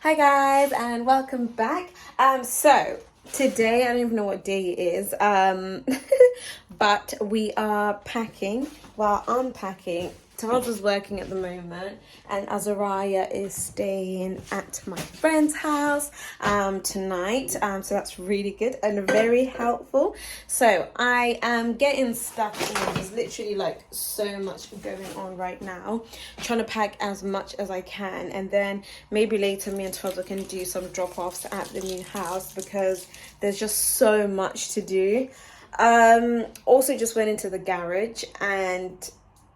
Hi guys, and welcome back. So today I don't even know what day it is. But we are packing while unpacking. Todd was working at the moment, and Azariah is staying at my friend's house tonight. So that's really good and very helpful. So I am getting stuff in. There's literally like so much going on right now. Trying to pack as much as I can, and then maybe later me and Todd can do some drop-offs at the new house because there's just so much to do. Also just went into the garage and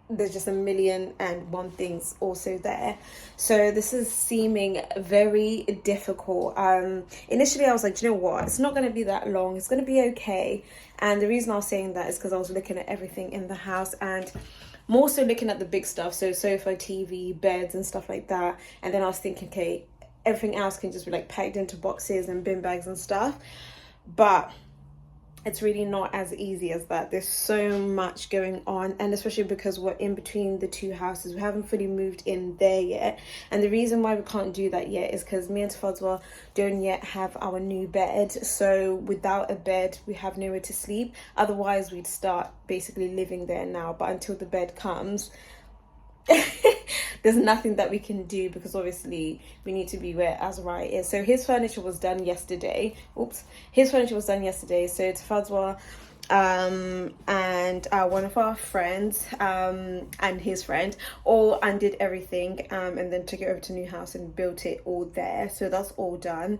there's just a million and one things also there, so this is seeming very difficult. Initially I was like, do you know what, it's not going to be that long, it's going to be okay. And the reason I was saying that is because I was looking at everything in the house and more so looking at the big stuff, so sofa, TV, beds and stuff like that. And then I was thinking, okay, everything else can just be like packed into boxes and bin bags and stuff, but it's really not as easy as that. There's so much going on, and especially because we're in between the two houses, we haven't fully moved in there yet. And the reason why we can't do that yet is because me and Tafadzwa don't yet have our new bed. So without a bed, we have nowhere to sleep. Otherwise, we'd start basically living there now. But until the bed comes, there's nothing that we can do, because obviously we need to be where Azariah is. So his furniture was done yesterday. So Tafadzwa and one of our friends and his friend all undid everything and then took it over to new house and built it all there. So that's all done.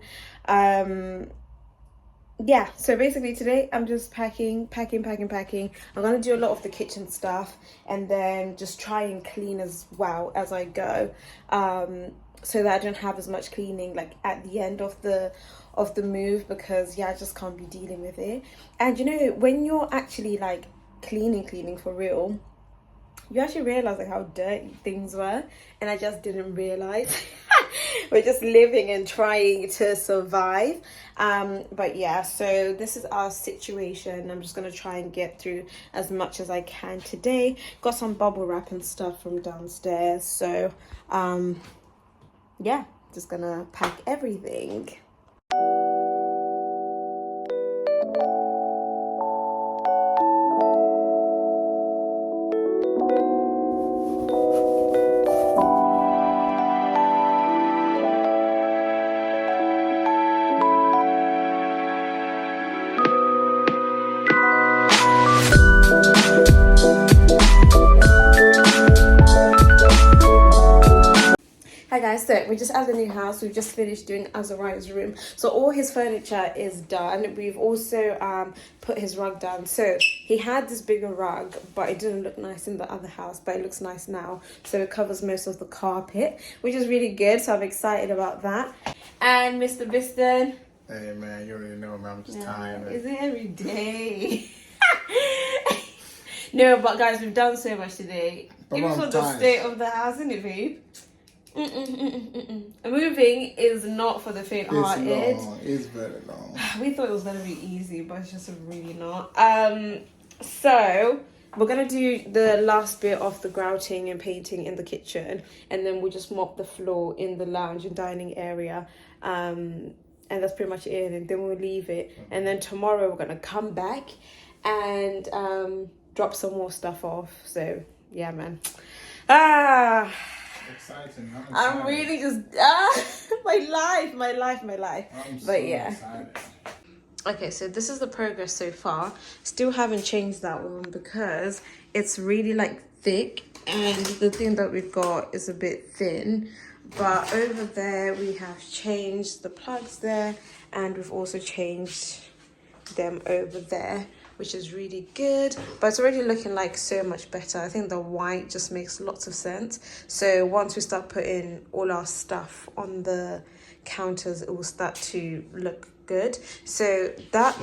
Yeah, so basically today I'm just packing. I'm gonna do a lot of the kitchen stuff and then just try and clean as well as I go, so that I don't have as much cleaning like at the end of the move, because I just can't be dealing with it. And you know, when you're actually like cleaning for real, you actually realize like how dirty things were, and I just didn't realize. We're just living and trying to survive. But yeah, so this is our situation. I'm just gonna try and get through as much as I can today. Got some bubble wrap and stuff from downstairs, so yeah, just gonna pack everything. Hi guys, so we're just at the new house. We've just finished doing Azariah's room, so all his furniture is done. We've also put his rug down. So he had this bigger rug, but it didn't look nice in the other house, but it looks nice now. So it covers most of the carpet, which is really good, so I'm excited about that. And Mr. Biston. Hey man, you already know, man, I'm just tired. Is it every day? No, but guys, we've done so much today. Even for the state of the house, isn't it, babe? Moving is not for the faint-hearted. It's very long. We thought it was gonna be easy, but it's just really not. So we're gonna do the last bit of the grouting and painting in the kitchen, and then we'll just mop the floor in the lounge and dining area. And that's pretty much it. And then we'll leave it. And then tomorrow we're gonna come back and drop some more stuff off. So yeah, man. Exciting. I'm really just my life. But yeah. Excited. Okay, so this is the progress so far. Still haven't changed that one because it's really like thick, and the thing that we've got is a bit thin. But over there we have changed the plugs there, and we've also changed them over there, which is really good. But it's already looking like so much better. I think the white just makes lots of sense. So once we start putting all our stuff on the counters, it will start to look good. So that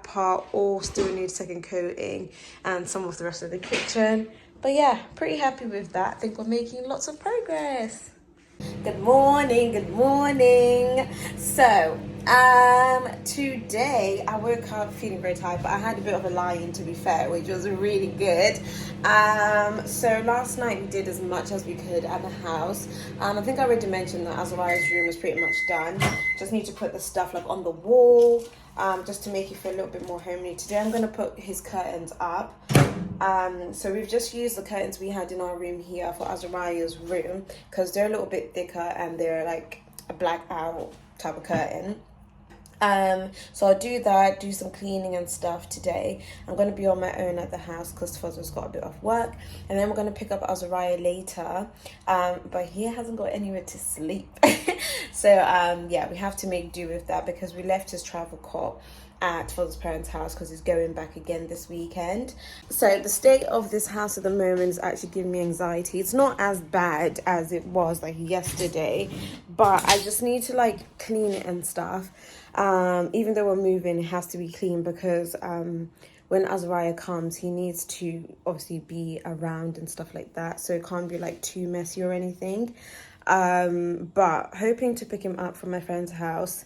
part all still needs second coating, and some of the rest of the kitchen. But yeah, pretty happy with that. I think we're making lots of progress. Good morning. So Today I woke up feeling very tired, but I had a bit of a lie-in, to be fair, which was really good. So last night we did as much as we could at the house. I think I already mentioned that Azariah's room is pretty much done. Just need to put the stuff like on the wall, just to make it feel a little bit more homely. Today I'm going to put his curtains up. So we've just used the curtains we had in our room here for Azariah's room, because they're a little bit thicker and they're like a blackout type of curtain. So I'll do that, do some cleaning and stuff today. I'm going to be on my own at the house because Fuzzo's got a bit of work, and then we're going to pick up Azariah later, but he hasn't got anywhere to sleep. So yeah, we have to make do with that because we left his travel cot at Fuzzo's parents' house because he's going back again this weekend. So the state of this house at the moment is actually giving me anxiety. It's not as bad as it was like yesterday, but I just need to like clean it and stuff. Even though we're moving, it has to be clean because when Azariah comes, he needs to obviously be around and stuff like that, so it can't be like too messy or anything. But hoping to pick him up from my friend's house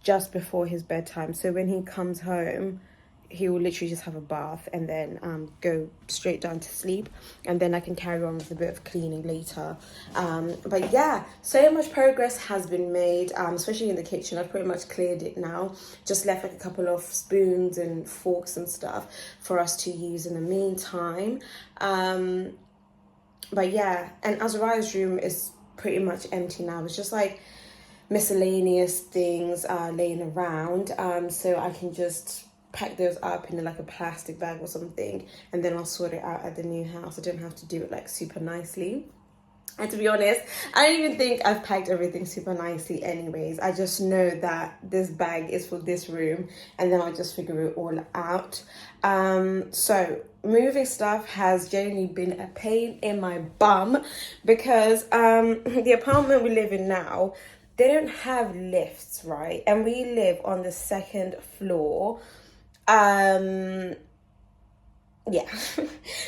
just before his bedtime, so when he comes home he will literally just have a bath and then go straight down to sleep, and then I can carry on with a bit of cleaning later. But yeah, so much progress has been made, especially in the kitchen. I've pretty much cleared it now, just left like a couple of spoons and forks and stuff for us to use in the meantime. But yeah, and Azariah's room is pretty much empty now. It's just like miscellaneous things laying around, so I can just pack those up in like a plastic bag or something, and then I'll sort it out at the new house. I don't have to do it like super nicely. And to be honest, I don't even think I've packed everything super nicely anyways. I just know that this bag is for this room, and then I'll just figure it all out. So moving stuff has genuinely been a pain in my bum because the apartment we live in now, they don't have lifts, right? And we live on the second floor. Yeah,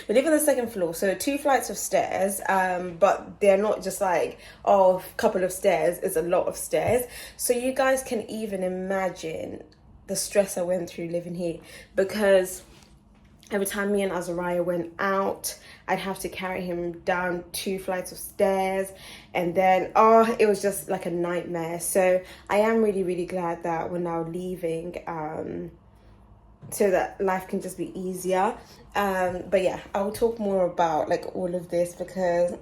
we live on the second floor, so 2 flights of stairs, but they're not just like, oh, a couple of stairs, it's a lot of stairs. So you guys can even imagine the stress I went through living here, because every time me and Azariah went out, I'd have to carry him down 2 flights of stairs, and then it was just like a nightmare. So I am really, really glad that we're now leaving, so that life can just be easier. But yeah, I'll talk more about like all of this because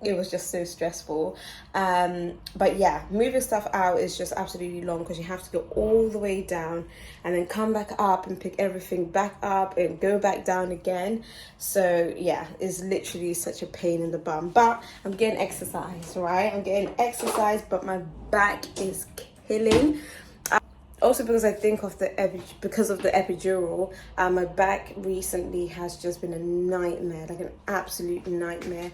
it was just so stressful. But yeah, moving stuff out is just absolutely long because you have to go all the way down and then come back up and pick everything back up and go back down again. So yeah, it's literally such a pain in the bum, but I'm getting exercise, right? I'm getting exercise, but my back is killing. Also because I think of because of the epidural, my back recently has just been a nightmare, like an absolute nightmare.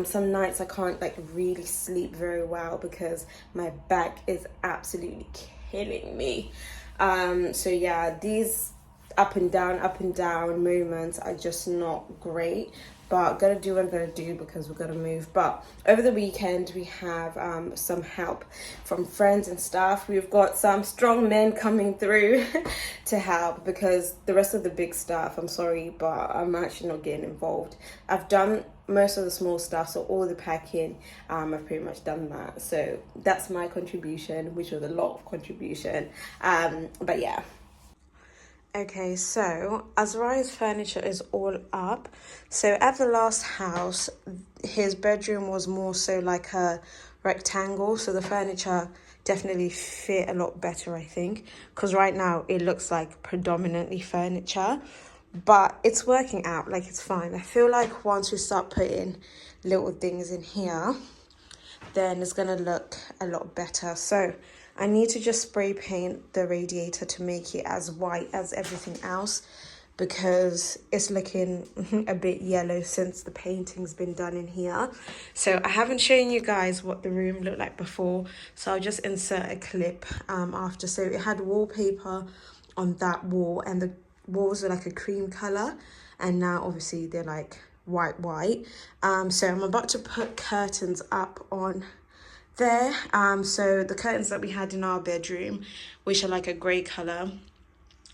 Some nights I can't like really sleep very well because my back is absolutely killing me. So yeah, these up and down moments are just not great. But gonna do what I'm gonna do because we're gonna move. But over the weekend we have some help from friends and stuff. We've got some strong men coming through to help because the rest of the big stuff, I'm sorry, but I'm actually not getting involved. I've done most of the small stuff, so all the packing, I've pretty much done that. So that's my contribution, which was a lot of contribution. But yeah. Okay, so Azariah's furniture is all up. So at the last house, his bedroom was more so like a rectangle, so the furniture definitely fit a lot better, I think, because right now it looks like predominantly furniture, but it's working out, like it's fine. I feel like once we start putting little things in here, then it's gonna look a lot better. So I need to just spray paint the radiator to make it as white as everything else because it's looking a bit yellow since the painting's been done in here. So I haven't shown you guys what the room looked like before, so I'll just insert a clip after. So it had wallpaper on that wall and the walls are like a cream color, and now obviously they're like white. So I'm about to put curtains up on there. So the curtains that we had in our bedroom, which are like a grey colour,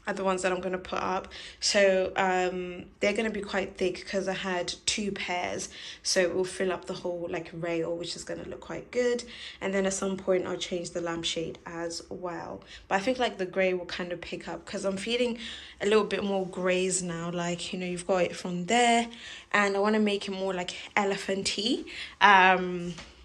are the ones that I'm going to put up. So they're going to be quite thick because I had 2 pairs, so it will fill up the whole like rail, which is going to look quite good. And then at some point I'll change the lampshade as well, but I think like the grey will kind of pick up because I'm feeling a little bit more greys now. Like, you know, you've got it from there, and I want to make it more like elephanty.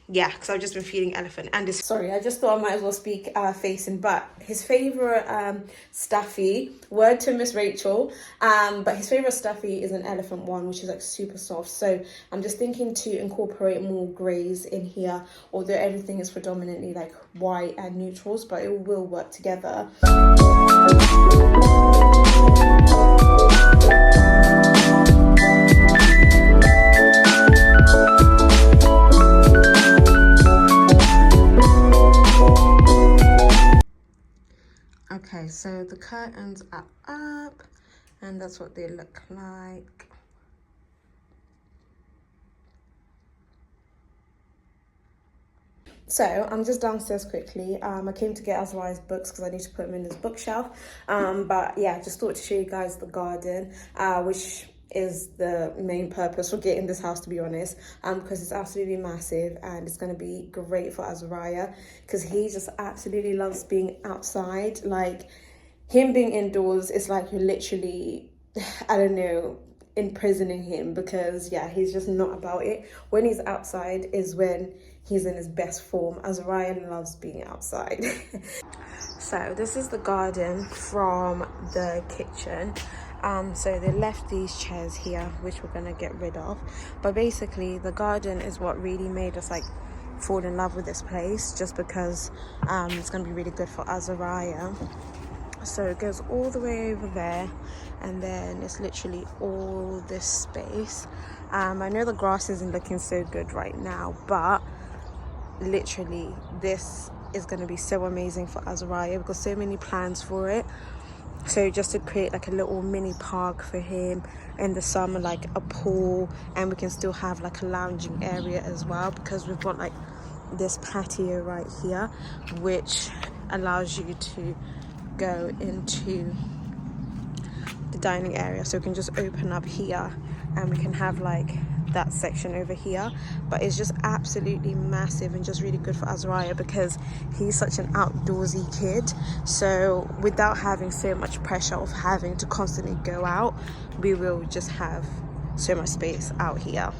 Yeah, because I've just been feeling elephant. And this, sorry, I just thought I might as well speak facing, but his favourite stuffy, word to Miss Rachel, but his favourite stuffy is an elephant one, which is like super soft. So I'm just thinking to incorporate more greys in here, although everything is predominantly like white and neutrals, but it will work together. Okay, so the curtains are up, and that's what they look like. So I'm just downstairs quickly. I came to get Azariah's books because I need to put them in his bookshelf. But yeah, just thought to show you guys the garden, which is the main purpose for getting this house, to be honest, because it's absolutely massive and it's going to be great for Azariah because he just absolutely loves being outside. Like, him being indoors is like you're literally, I don't know, imprisoning him, because yeah, he's just not about it. When he's outside is when he's in his best form. Azariah loves being outside. So this is the garden from the kitchen. So they left these chairs here, which we're gonna get rid of. But basically the garden is what really made us like fall in love with this place, just because it's gonna be really good for Azariah. So it goes all the way over there, and then it's literally all this space. I know the grass isn't looking so good right now, but literally this is going to be so amazing for Azariah. We've got so many plans for it. So just to create like a little mini park for him in the summer, like a pool, and we can still have like a lounging area as well, because we've got like this patio right here, which allows you to go into the dining area. So we can just open up here and we can have like that section over here. But it's just absolutely massive and just really good for Azariah because he's such an outdoorsy kid. So without having so much pressure of having to constantly go out, we will just have so much space out here.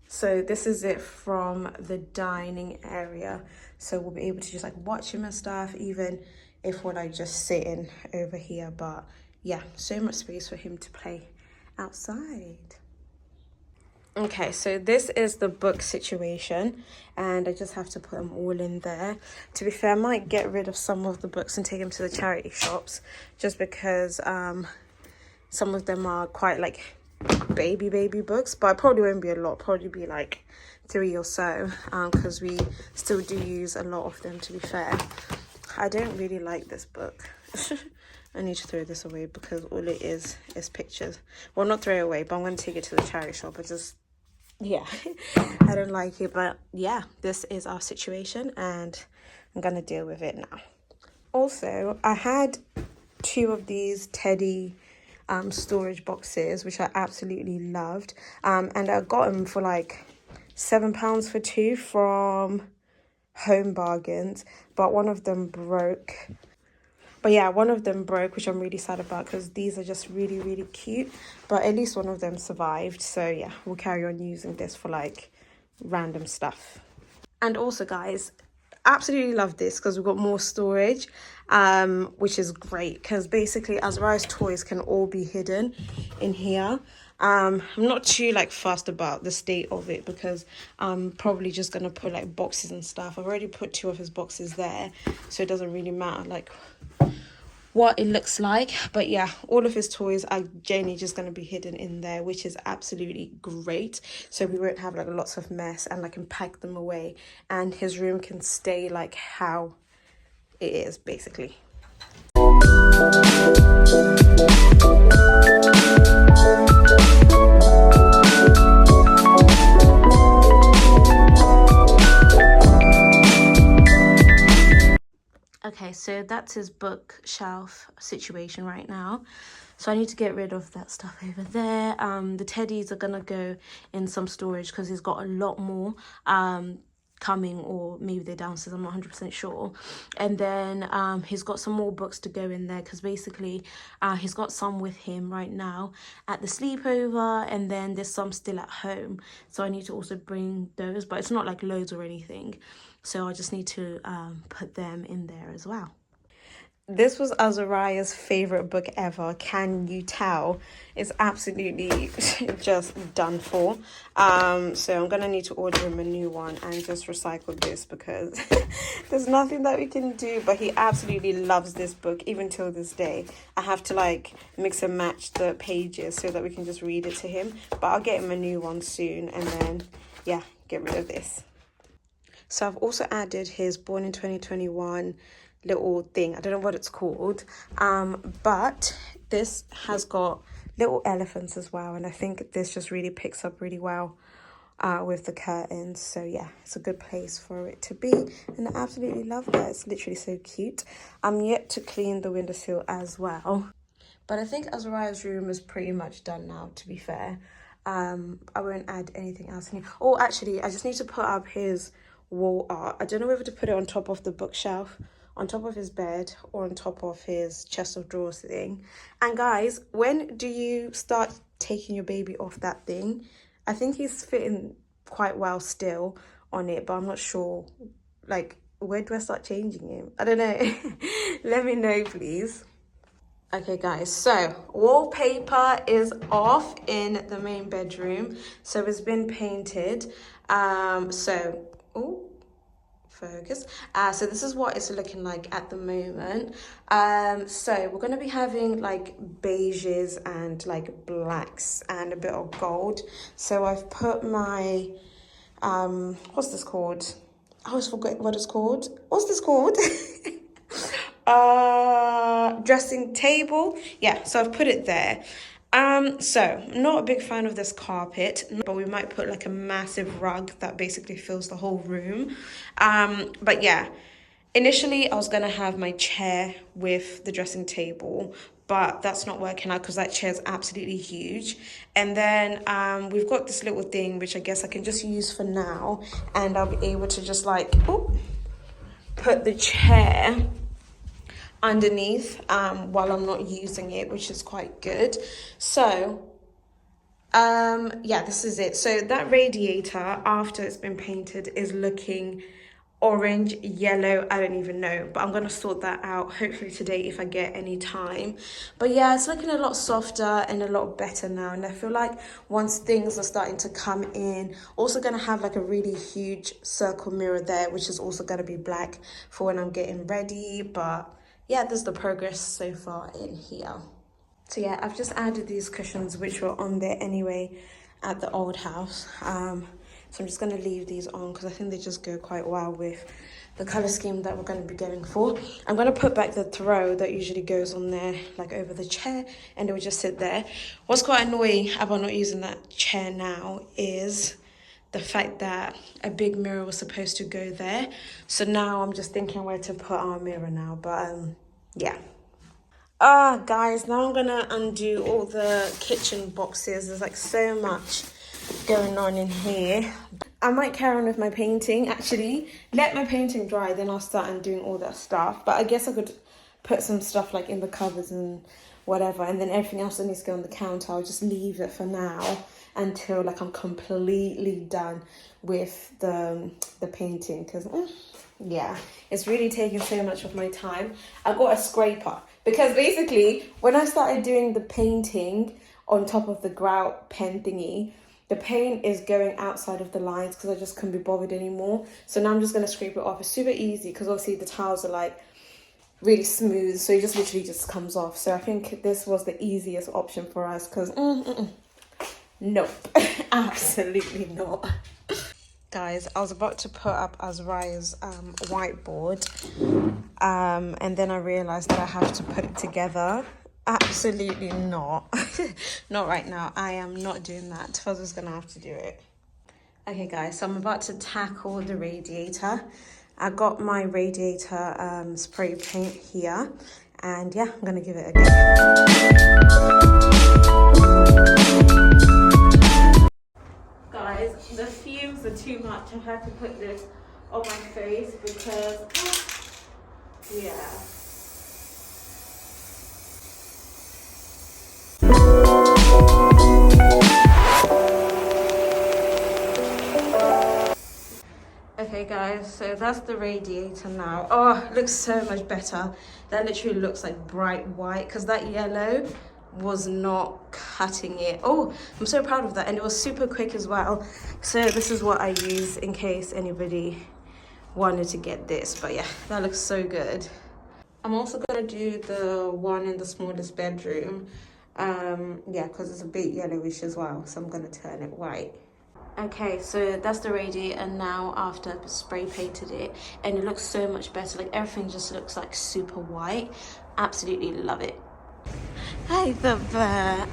So this is it from the dining area. So we'll be able to just like watch him and stuff, even if we're like just sitting over here. But yeah, so much space for him to play outside. Okay, so this is the book situation, and I just have to put them all in there. To be fair, I might get rid of some of the books and take them to the charity shops, just because some of them are quite like baby books, but it probably won't be a lot, probably be like 3 or so, because we still do use a lot of them, to be fair. I don't really like this book. I need to throw this away because all it is pictures. Well, not throw it away, but I'm going to take it to the charity shop. Yeah, I don't like it. But yeah, this is our situation and I'm going to deal with it now. Also, I had 2 of these teddy storage boxes, which I absolutely loved. And I got them for like £7 for 2 from Home Bargains, but one of them broke. But yeah, one of them broke, which I'm really sad about because these are just really cute. But at least one of them survived. So yeah, we'll carry on using this for like random stuff. And also, guys, absolutely love this because we've got more storage, which is great because basically Azariah's toys can all be hidden in here. I'm not too like fussed about the state of it because I'm probably just gonna put like boxes and stuff. I've already put 2 of his boxes there, so it doesn't really matter like what it looks like. But yeah, all of his toys are generally just going to be hidden in there, which is absolutely great, so we won't have like lots of mess, and I can pack them away and his room can stay like how it is basically. Okay, so that's his bookshelf situation right now. So I need to get rid of that stuff over there. The teddies are gonna go in some storage because he's got a lot more coming, or maybe they're downstairs, I'm not 100% sure. And then he's got some more books to go in there because basically he's got some with him right now at the sleepover, and then there's some still at home, so I need to also bring those, but it's not like loads or anything, so I just need to put them in there as well. This was Azariah's favorite book ever. Can you tell? It's absolutely just done for. So I'm gonna need to order him a new one and just recycle this because there's nothing that we can do. But he absolutely loves this book even till this day. I have to like mix and match the pages so that we can just read it to him. But I'll get him a new one soon, and then yeah, get rid of this. So I've also added his Born in 2021 little thing. I don't know what it's called, but this has got little elephants as well, and I think this just really picks up really well with the curtains. So yeah, it's a good place for it to be, and I absolutely love that. It's literally so cute. I'm yet to clean the windowsill as well, but I think Azariah's room is pretty much done now, to be fair. I won't add anything else in here. Oh, actually, I just need to put up his wall art. I don't know whether to put it on top of the bookshelf, on top of his bed, or on top of his chest of drawers thing. And guys, when do you start taking your baby off that thing? I think he's fitting quite well still on it, but I'm not sure, like, where do I start changing him? I don't know. Let me know, please. Okay guys, so wallpaper is off in the main bedroom, so it's been painted. Focus. So this is what it's looking like at the moment. So we're going to be having like beiges and like blacks and a bit of gold. So I've put my what's this called? I always forget what it's called. What's this called? Dressing table. Yeah, so I've put it there. So I'm not a big fan of this carpet, but we might put like a massive rug that basically fills the whole room. But yeah, initially I was gonna have my chair with the dressing table, but that's not working out because that chair is absolutely huge. And then we've got this little thing which I guess I can just use for now, and I'll be able to just like put the chair underneath while I'm not using it, which is quite good. So yeah, this is it. So that radiator, after it's been painted, is looking orange, yellow, I don't even know, but I'm gonna sort that out hopefully today if I get any time. But yeah, it's looking a lot softer and a lot better now, and I feel like once things are starting to come in, also gonna have like a really huge circle mirror there, which is also gonna be black for when I'm getting ready. But yeah, this is the progress so far in here. So yeah, I've just added these cushions which were on there anyway at the old house. So I'm just going to leave these on because I think they just go quite well with the colour scheme that we're going to be going for. I'm going to put back the throw that usually goes on there, like over the chair, and it will just sit there. What's quite annoying about not using that chair now is the fact that a big mirror was supposed to go there. So now I'm just thinking where to put our mirror now, but yeah. Guys, now I'm gonna undo all the kitchen boxes. There's like so much going on in here. I might carry on with my painting, actually. Let my painting dry, then I'll start undoing all that stuff. But I guess I could put some stuff like in the cupboards and whatever, and then everything else that needs to go on the counter, I'll just leave it for now until like I'm completely done with the painting, because yeah, it's really taking so much of my time. I got a scraper because basically when I started doing the painting on top of the grout pen thingy, the paint is going outside of the lines because I just couldn't be bothered anymore. So now I'm just going to scrape it off. It's super easy because obviously the tiles are like really smooth, so it just literally just comes off. So I think this was the easiest option for us because nope, absolutely not. Guys, I was about to put up Azariah's whiteboard, and then I realised that I have to put it together. Absolutely not. Not right now. I am not doing that. Fuzz is going to have to do it. Okay, guys, so I'm about to tackle the radiator. I got my radiator spray paint here, and yeah, I'm gonna give it a go. Guys, the fumes are too much. I had to put this on my face because, yeah. Okay guys, so that's the radiator now. Oh, it looks so much better. That literally looks like bright white because that yellow was not cutting it. Oh, I'm so proud of that, and it was super quick as well. So this is what I use in case anybody wanted to get this. But yeah, that looks so good. I'm also gonna do the one in the smallest bedroom. Yeah, because it's a bit yellowish as well, so I'm gonna turn it white. Okay, so that's the radiator, and now after I've spray painted it, and it looks so much better. Like everything just looks like super white. Absolutely love it. Hi, the bird.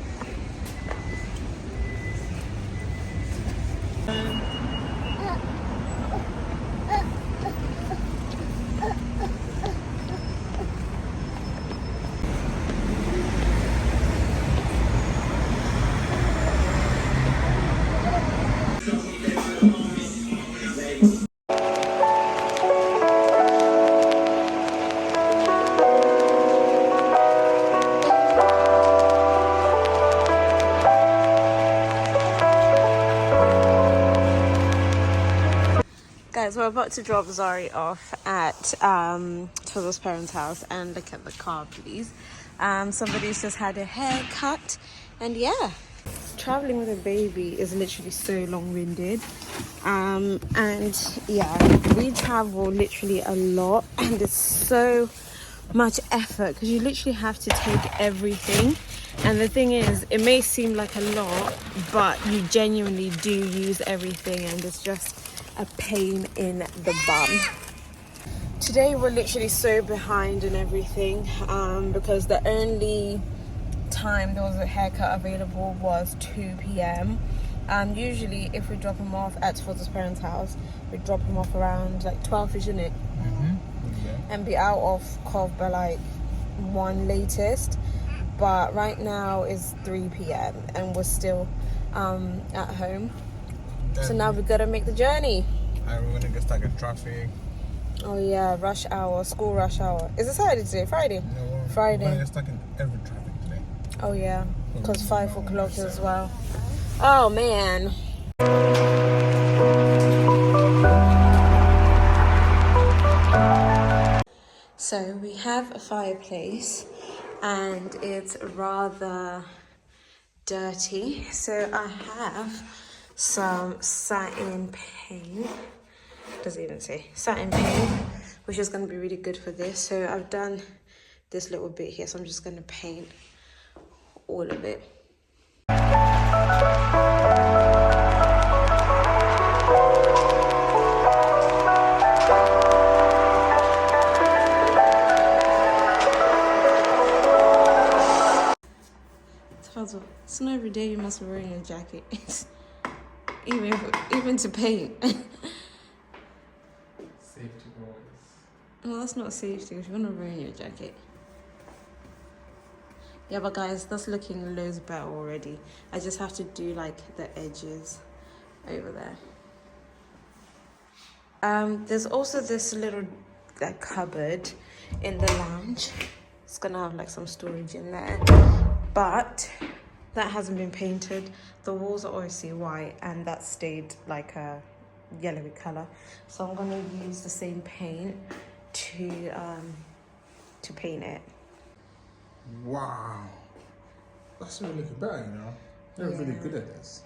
Guys, we're about to drop Zari off at Tozo's parents' house, and look at the car, please. Somebody's just had a haircut, and yeah, traveling with a baby is literally so long-winded. And yeah, we travel literally a lot, and it's so much effort because you literally have to take everything. And the thing is, it may seem like a lot, but you genuinely do use everything, and it's just a pain in the bum. Today we're literally so behind in everything because the only time there was a haircut available was 2 p.m. Usually if we drop him off at Tozo's parents' house, we drop him off around like 12ish, isn't it? Yeah. And be out of Cov by like 1 latest. But right now is 3 p.m. and we're still at home. So now we gotta make the journey. And we're gonna get stuck in traffic. Oh yeah, rush hour, school rush hour. Is it Saturday today? Friday? No, Friday. We're gonna get stuck in every traffic today. Oh yeah, because 5 o'clock as well. Oh man. So we have a fireplace and it's rather dirty. So I have some satin paint. Doesn't even say satin paint, which is going to be really good for this. So I've done this little bit here, so I'm just going to paint all of it. It's not every day you must be wearing a jacket. even to paint. Safety always. Well, that's not safety if you're not wearing your jacket. Yeah, but guys, that's looking loads better already. I just have to do like the edges over there. There's also this little like cupboard in the lounge. It's gonna have like some storage in there, but that hasn't been painted. The walls are obviously white and that stayed like a yellowy color. So I'm gonna use the same paint to paint it. Wow. That's really looking better, you know? You're really good at this.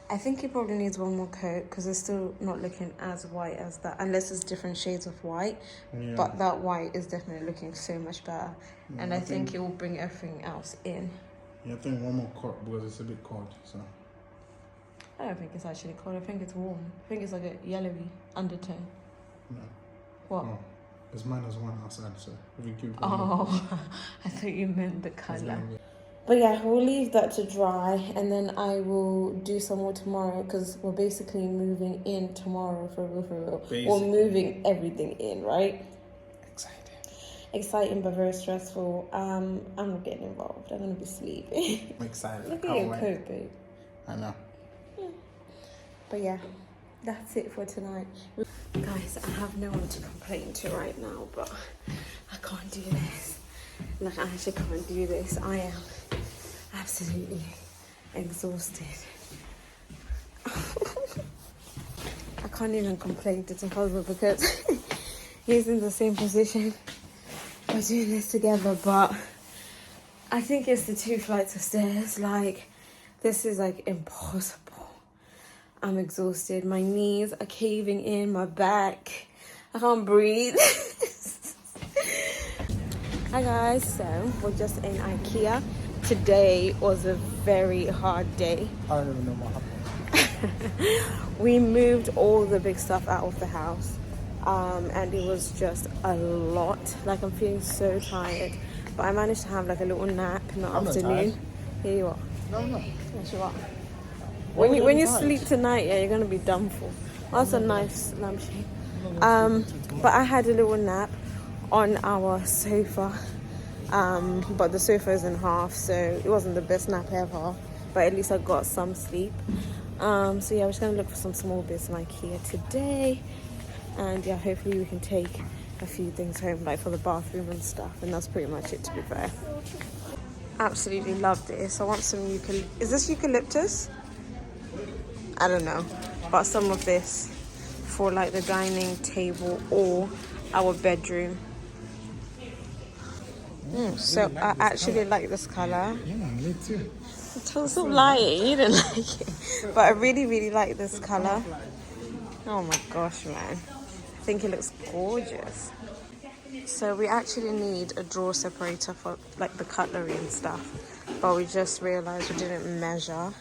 I think it probably needs one more coat because it's still not looking as white as that, unless it's different shades of white. Yeah. But that white is definitely looking so much better. Yeah, and I think it will bring everything else in. Yeah, I think one more coat because it's a bit cold, so. I don't think it's actually cold. I think it's warm. I think it's like a yellowy undertone. No. What? Oh, it's -1 outside, so if you keep going. Oh, I thought you meant the colour. But yeah, we'll leave that to dry, and then I will do some more tomorrow because we're basically moving in tomorrow for real. We're moving everything in, right? Exciting but very stressful. I'm not getting involved. I'm gonna be sleeping. I'm excited. Look at your coat, babe. I know. But yeah, that's it for tonight. Guys, I have no one to complain to right now, but I can't do this. Like, I actually can't do this. I am absolutely exhausted. I can't even complain to Tahoe because he's in the same position. We're doing this together, but I think it's the 2 flights of stairs. Like, this is like impossible. I'm exhausted. My knees are caving in, my back. I can't breathe. Hi guys, so we're just in IKEA. Today was a very hard day. I don't even know what happened. We moved all the big stuff out of the house. And it was just a lot. Like, I'm feeling so tired. But I managed to have like a little nap in the afternoon. Here you are. No. Yes, you are. When you sleep tonight, yeah, you're gonna be done for. That's a nice lampshade. But I had a little nap on our sofa. But the sofa is in half, so it wasn't the best nap ever. But at least I got some sleep. So yeah, we're just gonna look for some small bits in IKEA today. And yeah, hopefully we can take a few things home, like for the bathroom and stuff. And that's pretty much it, to be fair. Absolutely love this. I want some Is this eucalyptus? I don't know. But some of this for like the dining table or our bedroom. So I actually like this color. Yeah, me too. Stop lying, you didn't like it. But I really, really like this color. Oh my gosh, man. I think it looks gorgeous. So we actually need a drawer separator for like the cutlery and stuff. But we just realized we didn't measure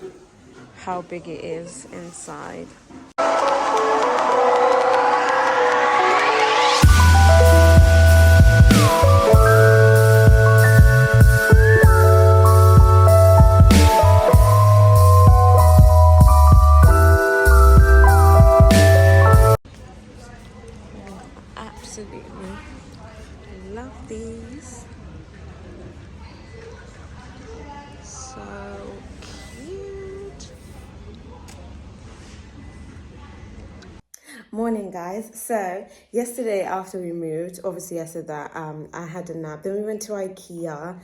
how big it is inside. Absolutely love these. So cute. Morning, guys. So yesterday after we moved, obviously I said that I had a nap. Then we went to IKEA.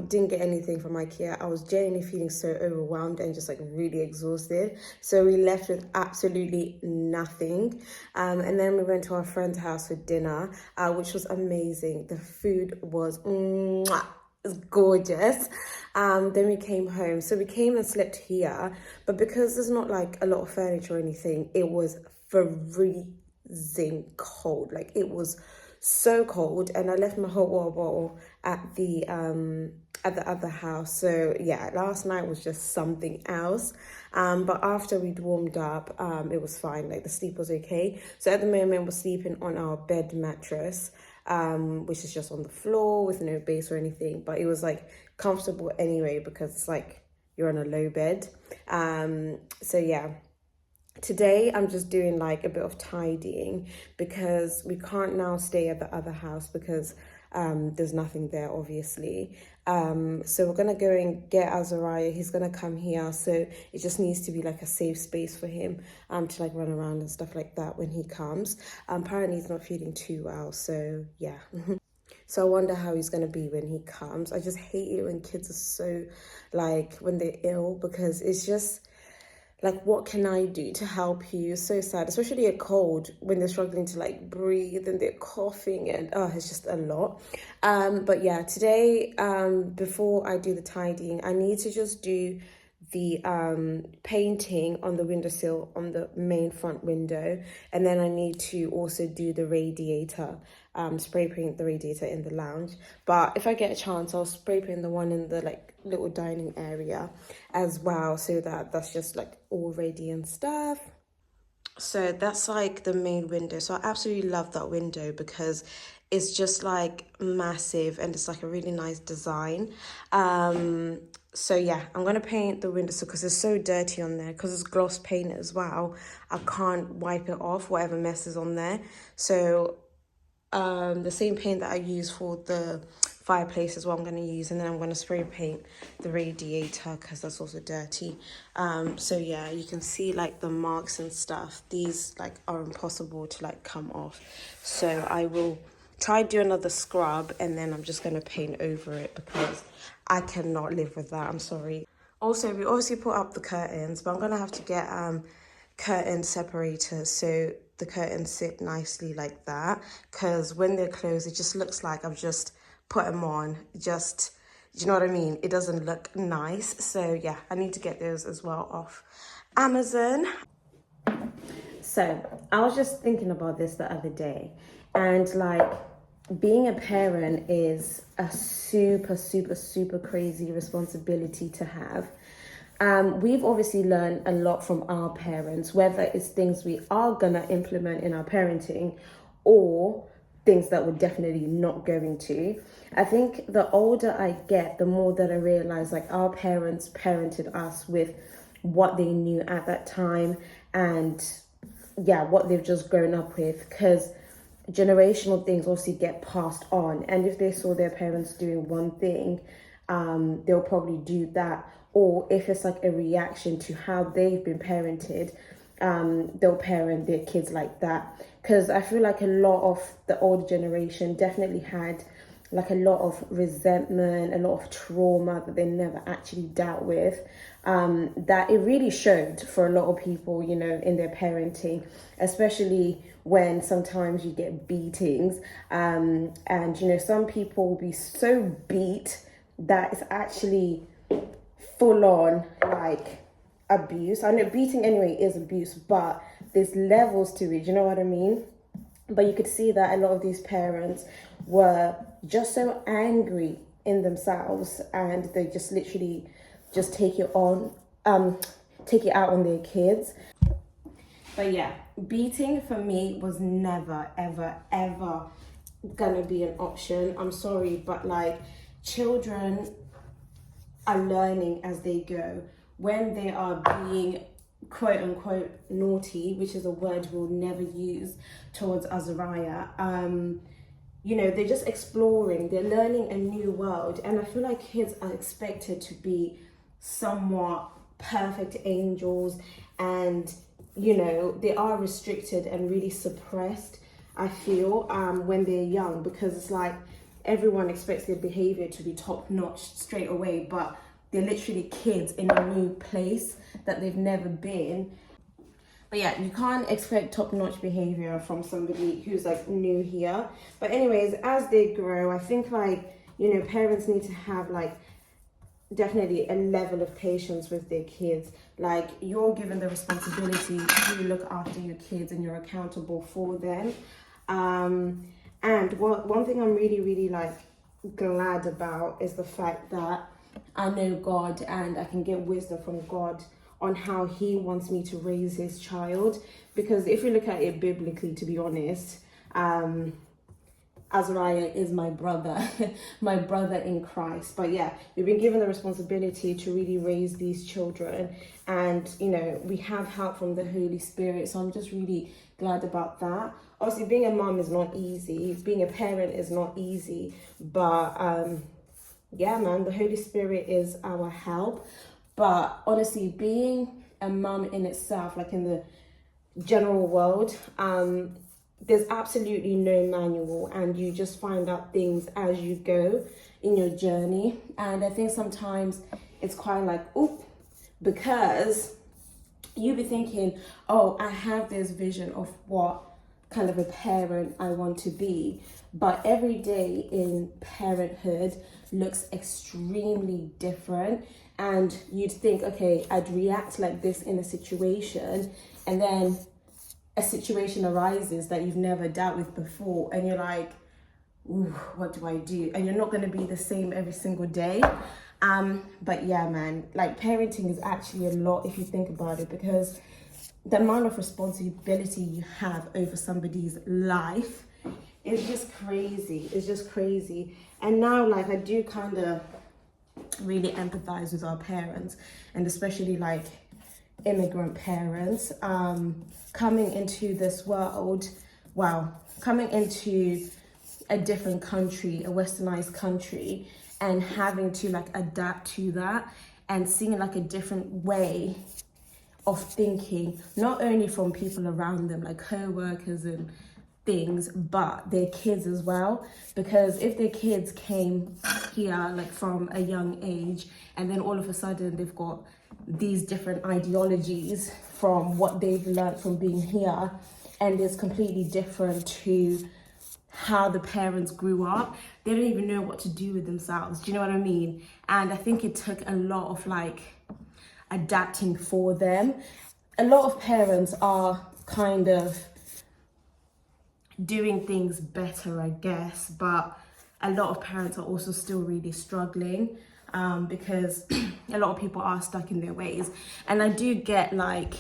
Didn't get anything from IKEA. I was genuinely feeling so overwhelmed and just like really exhausted. So we left with absolutely nothing. And then we went to our friend's house for dinner, which was amazing. The food was gorgeous. Then we came home. So we came and slept here. But because there's not like a lot of furniture or anything, it was freezing cold. Like, it was so cold, and I left my hot water bottle at the other house. So yeah, last night was just something else. But after we'd warmed up, it was fine. Like, the sleep was okay. So at the moment we're sleeping on our bed mattress, which is just on the floor with no base or anything, but it was like comfortable anyway because it's like you're on a low bed. So yeah, today I'm just doing like a bit of tidying because we can't now stay at the other house because there's nothing there, obviously. So we're gonna go and get Azariah. He's gonna come here, so it just needs to be like a safe space for him to like run around and stuff like that when he comes. Apparently he's not feeling too well, so yeah. So I wonder how he's gonna be when he comes. I just hate it when kids are so like when they're ill, because it's just like, what can I do to help you? It's so sad, especially a cold when they're struggling to like breathe and they're coughing, and it's just a lot. But yeah, today, before I do the tidying, I need to just do the painting on the windowsill on the main front window, and then I need to also do the radiator, spray paint the radiator in the lounge. But if I get a chance, I'll spray paint the one in the like little dining area as well, so that that's just like all ready and stuff. So that's like the main window. So I absolutely love that window because is just like massive, and it's like a really nice design. So yeah, I'm gonna paint the windowsill because it's so dirty on there, because it's gloss paint as well. I can't wipe it off, whatever mess is on there. So the same paint that I use for the fireplace is what I'm going to use, and then I'm going to spray paint the radiator because that's also dirty. So yeah, you can see like the marks and stuff. These like are impossible to like come off, so I will try do another scrub, and then I'm just going to paint over it because I cannot live with that. I'm sorry. Also, we obviously put up the curtains, but I'm going to have to get curtain separators so the curtains sit nicely like that, because when they're closed it just looks like I've just put them on. Just, do you know what I mean? It doesn't look nice. So yeah, I need to get those as well off Amazon. So I was just thinking about this the other day, and like, being a parent is a super crazy responsibility to have. We've obviously learned a lot from our parents, whether it's things we are gonna implement in our parenting or things that we're definitely not going to. I think the older I get, the more that I realize like our parents parented us with what they knew at that time, and yeah, what they've just grown up with, because generational things obviously get passed on, and if they saw their parents doing one thing, they'll probably do that. Or if it's like a reaction to how they've been parented, they'll parent their kids like that. Because I feel like a lot of the older generation definitely had like a lot of resentment, a lot of trauma that they never actually dealt with, that it really showed for a lot of people, you know, in their parenting, especially when sometimes you get beatings, and you know, some people will be so beat that it's actually full on like abuse. I know beating anyway is abuse, but there's levels to it, you know what I mean? But you could see that a lot of these parents were just so angry in themselves, and they just literally just take it out on their kids. But yeah, beating for me was never ever gonna be an option. I'm sorry, but like, children are learning as they go. When they are being quote unquote naughty, which is a word we'll never use towards Azariah, you know, they're just exploring, they're learning a new world. And I feel like kids are expected to be somewhat perfect angels, and you know, they are restricted and really suppressed, I feel, when they're young, because it's like everyone expects their behavior to be top notch straight away, but they're literally kids in a new place that they've never been. But yeah, you can't expect top-notch behavior from somebody who's like new here. But anyways, as they grow, I think like, you know, parents need to have like definitely a level of patience with their kids. Like, you're given the responsibility to look after your kids, and you're accountable for them. And one thing I'm really like glad about is the fact that I know God, and I can get wisdom from God on how he wants me to raise his child. Because if you look at it biblically, to be honest, Azariah is my brother, my brother in Christ. But yeah, we've been given the responsibility to really raise these children, and you know, we have help from the Holy Spirit. So I'm just really glad about that. Obviously, being a mom is not easy, being a parent is not easy, but yeah, man, the Holy Spirit is our help. But honestly, being a mom in itself, like in the general world, there's absolutely no manual, and you just find out things as you go in your journey. And I think sometimes it's quite like, oop, because you be thinking, oh, I have this vision of what kind of a parent I want to be, but every day in parenthood looks extremely different. And you'd think, okay, I'd react like this in a situation, and then a situation arises that you've never dealt with before, and you're like, ooh, what do I do? And you're not going to be the same every single day. But yeah, man, like, parenting is actually a lot if you think about it, because the amount of responsibility you have over somebody's life It's just crazy. It's just crazy. And now, like, I do kind of really empathize with our parents, and especially like immigrant parents, coming into this world, coming into a different country, a westernized country, and having to like adapt to that and seeing like a different way of thinking, not only from people around them, like co-workers and things, but their kids as well. Because if their kids came here like from a young age, and then all of a sudden they've got these different ideologies from what they've learned from being here, and it's completely different to how the parents grew up, they don't even know what to do with themselves. Do you know what I mean? And I think it took a lot of like adapting for them. A lot of parents are kind of doing things better, I guess, but a lot of parents are also still really struggling, because a lot of people are stuck in their ways. And I do get like,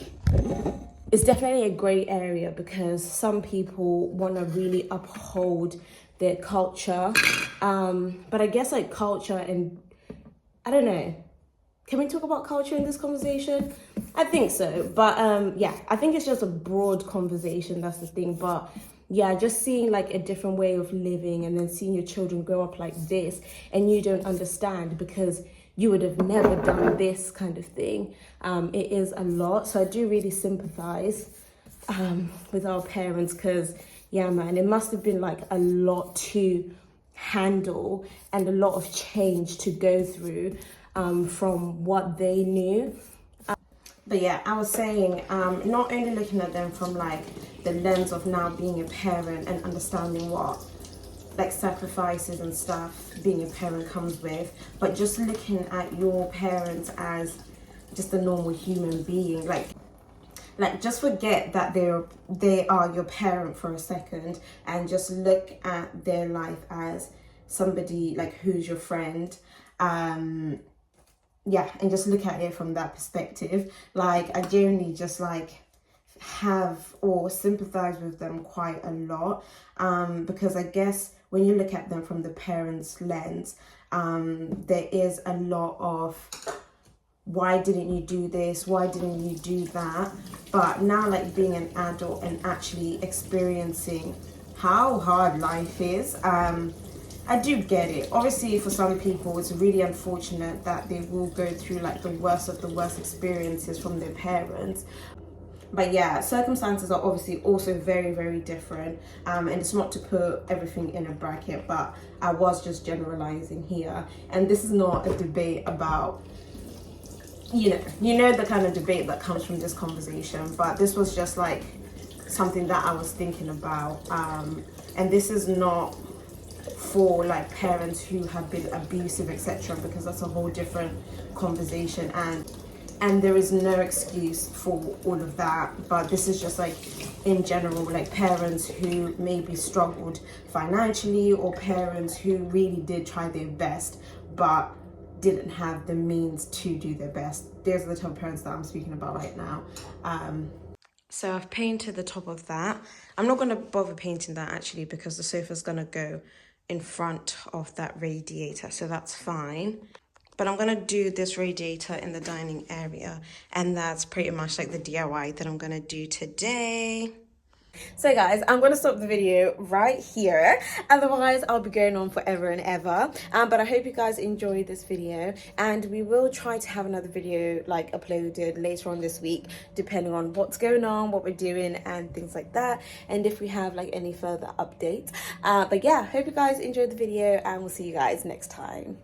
it's definitely a grey area, because some people want to really uphold their culture, but I guess like culture, and I don't know, can we talk about culture in this conversation? I think so, but yeah, I think it's just a broad conversation, that's the thing. But yeah, just seeing like a different way of living, and then seeing your children grow up like this, and you don't understand because you would have never done this kind of thing. It is a lot. So I do really sympathize with our parents, because yeah, man, it must have been like a lot to handle and a lot of change to go through, from what they knew. But yeah, I was saying, not only looking at them from like the lens of now being a parent and understanding what like sacrifices and stuff being a parent comes with, but just looking at your parents as just a normal human being. Like just forget that they are your parent for a second, and just look at their life as somebody like who's your friend. Yeah, and just look at it from that perspective. Like I genuinely just like have or sympathize with them quite a lot, because I guess when you look at them from the parents' lens, there is a lot of why didn't you do this, why didn't you do that. But now like being an adult and actually experiencing how hard life is, I do get it. Obviously for some people it's really unfortunate that they will go through like the worst of the worst experiences from their parents. But yeah, circumstances are obviously also very, very different. And it's not to put everything in a bracket, but I was just generalizing here. And this is not a debate about, you know the kind of debate that comes from this conversation. But this was just like something that I was thinking about. And this is not for like parents who have been abusive, etc., because that's a whole different conversation, and there is no excuse for all of that. But this is just like in general, like parents who maybe struggled financially, or parents who really did try their best but didn't have the means to do their best. Those are the type of parents that I'm speaking about right now. So I've painted the top of that. I'm not going to bother painting that actually, because the sofa's going to go in front of that radiator, so that's fine. But I'm going to do this radiator in the dining area, and that's pretty much like the DIY that I'm going to do today. So guys, I'm going to stop the video right here, otherwise I'll be going on forever and ever. But I hope you guys enjoyed this video, and we will try to have another video like uploaded later on this week, depending on what's going on, what we're doing and things like that, and if we have like any further updates. But yeah, hope you guys enjoyed the video, and we'll see you guys next time.